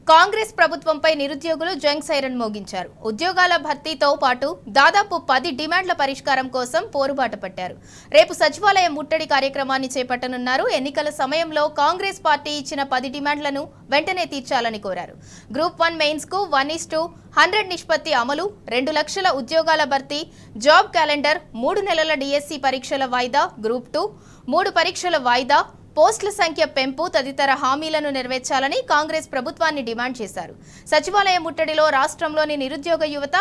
కాంగ్రెస్ ప్రభుత్వంపై నిరుద్యోగులు జంగ్ సైరన్ మోగించారు. ఉద్యోగాల భర్తీతో పాటు దాదాపు 10 డిమాండ్ల పరిష్కారం కోసం పోరుబాట పట్టారు. రేపు సచివాలయ ముట్టడి కార్యక్రమాన్ని చేపట్టనున్నారు. ఎన్నికల సమయంలో కాంగ్రెస్ పార్టీ ఇచ్చిన 10 డిమాండ్లను వెంటనే తీర్చాలని కోరారు. గ్రూప్ 1 మెయిన్స్ కు 1:100 నిష్పత్తి అమలు, 2 లక్షల ఉద్యోగాల భర్తీ, జాబ్ క్యాలెండర్, 3 నెలల డిఎస్సి పరీక్షల వాయిదా, గ్రూప్ 2 3 పరీక్షల వాయిదా, పోస్టుల సంఖ్య పెంపు తదితర హామీలను నెరవేర్చాలని కాంగ్రెస్ ప్రభుత్వాన్ని డిమాండ్ చేశారు. సచివాలయ ముట్టడిలో రాష్ట్రంలోని నిరుద్యోగ యువత,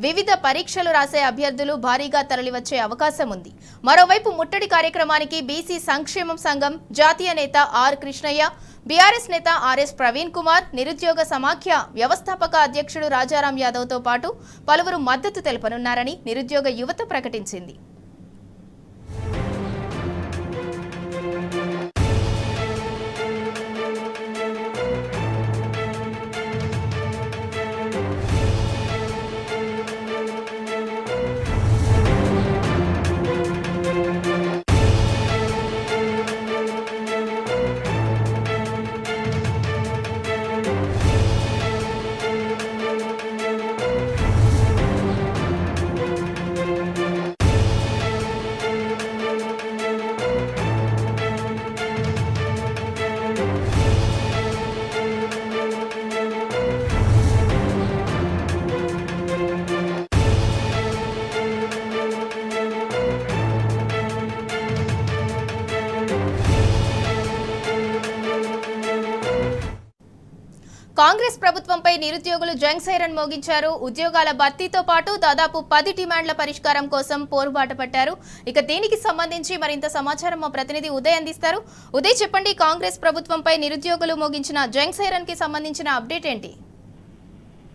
వివిధ పరీక్షలు రాసే అభ్యర్థులు భారీగా తరలివచ్చే అవకాశం ఉంది. మరోవైపు ముట్టడి కార్యక్రమానికి బీసీ సంక్షేమం సంఘం జాతీయ నేత ఆర్ కృష్ణయ్య, బీఆర్ఎస్ నేత ఆర్ఎస్ ప్రవీణ్ కుమార్, నిరుద్యోగ సమాఖ్య వ్యవస్థాపక అధ్యక్షుడు రాజారాం యాదవ్తో పాటు పలువురు మద్దతు తెలపనున్నారని నిరుద్యోగ యువత ప్రకటించింది. కాంగ్రెస్ ప్రభుత్వంపై నిరుద్యోగులు జంగ్ సైరన్ మోగించారు. ఉద్యోగాల భర్తీతో పాటు దాదాపు 10 డిమాండ్ల పరిష్కారం కోసం పోరుబాట పట్టారు. ఇక దీనికి సంబంధించి మరింత సమాచారం మా ప్రతినిధి ఉదయ్ అందిస్తారు. ఉదయ్, చెప్పండి, కాంగ్రెస్ ప్రభుత్వంపై నిరుద్యోగులు మోగించిన జంగ్ సైరన్ కి సంబంధించిన అప్డేట్ ఏంటి?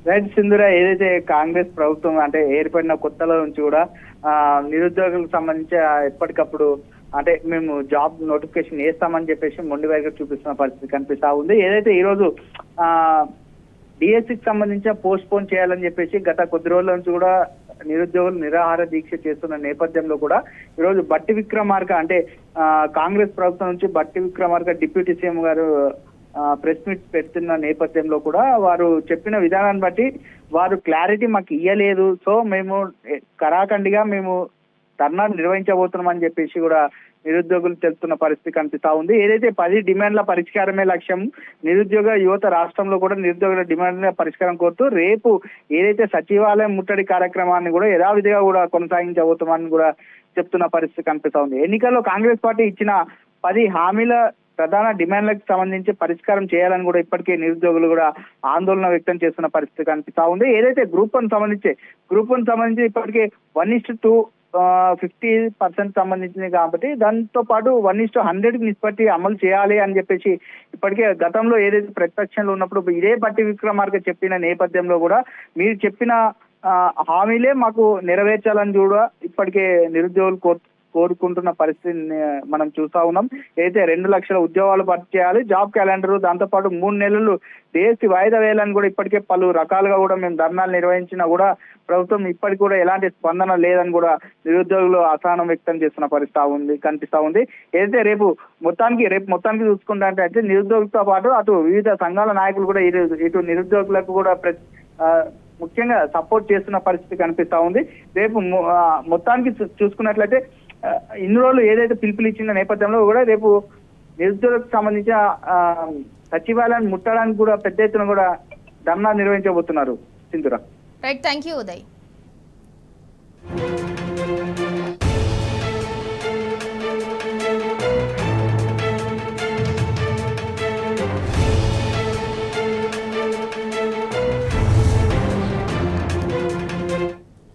రైట్ సింధుర, ఏదైతే కాంగ్రెస్ ప్రభుత్వం అంటే ఏర్పడిన కొత్తలో నుంచి కూడా నిరుద్యోగులకు సంబంధించి ఎప్పటికప్పుడు అంటే మేము జాబ్ నోటిఫికేషన్ వేస్తామని చెప్పేసి మొండి వైఖరి చూపిస్తున్న పరిస్థితి కనిపిస్తా ఉంది. ఏదైతే ఈ రోజు డిఎస్సికి సంబంధించి పోస్ట్ పోన్ చేయాలని చెప్పేసి గత కొద్ది రోజుల నుంచి కూడా నిరుద్యోగులు నిరాహార దీక్ష చేస్తున్న నేపథ్యంలో కూడా ఈరోజు బట్టి విక్రమార్క అంటే కాంగ్రెస్ ప్రభుత్వం నుంచి బట్టి విక్రమార్క డిప్యూటీ సీఎం గారు ప్రెస్ మీట్ పెడుతున్న నేపథ్యంలో కూడా వారు చెప్పిన విధానాన్ని బట్టి వారు క్లారిటీ మాకు ఇయ్యలేదు, సో మేము కరాఖండిగా మేము ధర్నా నిర్వహించబోతున్నామని చెప్పేసి కూడా నిరుద్యోగులు తెలుస్తున్న పరిస్థితి కనిపిస్తా ఉంది. ఏదైతే 10 డిమాండ్ల పరిష్కారమే లక్ష్యం, నిరుద్యోగ యువత రాష్ట్రంలో కూడా నిరుద్యోగుల డిమాండ్ల పరిష్కారం కోరుతూ రేపు ఏదైతే సచివాలయం ముట్టడి కార్యక్రమాన్ని కూడా యథావిధిగా కూడా కొనసాగించబోతామని కూడా చెప్తున్న పరిస్థితి కనిపిస్తా ఉంది. ఎన్నికల్లో కాంగ్రెస్ పార్టీ ఇచ్చిన 10 హామీల ప్రధాన డిమాండ్లకు సంబంధించి పరిష్కారం చేయాలని కూడా ఇప్పటికే నిరుద్యోగులు కూడా ఆందోళన వ్యక్తం చేస్తున్న పరిస్థితి కనిపిస్తా ఉంది. ఏదైతే గ్రూప్ 1 సంబంధించి ఇప్పటికే 1:2 50% సంబంధించింది కాబట్టి దాంతో పాటు 1:100 నిష్పత్తి అమలు చేయాలి అని చెప్పేసి ఇప్పటికే గతంలో ఏదైతే ప్రతిపక్షంలో ఉన్నప్పుడు ఇదే బట్టి విక్రమార్క చెప్పిన నేపథ్యంలో కూడా మీరు చెప్పిన హామీలే మాకు నెరవేర్చాలని కూడా ఇప్పటికే నిరుద్యోగులు కోరుకుంటున్న పరిస్థితిని మనం చూస్తా ఉన్నాం. అయితే 2 లక్షల ఉద్యోగాలు భర్తీ చేయాలి, జాబ్ క్యాలెండర్, దాంతో పాటు 3 నెలలు డిఎస్సి వాయిదా వేయాలని కూడా ఇప్పటికే పలు రకాలుగా కూడా మేము ధర్నాలు నిర్వహించినా కూడా ప్రభుత్వం ఇప్పటికి కూడా ఎలాంటి స్పందన లేదని కూడా నిరుద్యోగులు అసహనం వ్యక్తం చేస్తున్న పరిస్థితి కనిపిస్తా ఉంది. ఏదైతే రేపు మొత్తానికి చూసుకుంటా అంటే నిరుద్యోగులతో పాటు అటు వివిధ సంఘాల నాయకులు కూడా ఇటు నిరుద్యోగులకు కూడా ముఖ్యంగా సపోర్ట్ చేస్తున్న పరిస్థితి కనిపిస్తా ఉంది. రేపు మొత్తానికి చూసుకున్నట్లయితే ఇన్ని రోజులు ఏదైతే పిలుపులు ఇచ్చిన నేపథ్యంలో కూడా రేపు నిరుద్యోగులకు సంబంధించిన సచివాలయాన్ని ముట్టడానికి కూడా పెద్ద ఎత్తున కూడా ధర్నా నిర్వహించబోతున్నారు. Sindhura. Right, thank you Uday.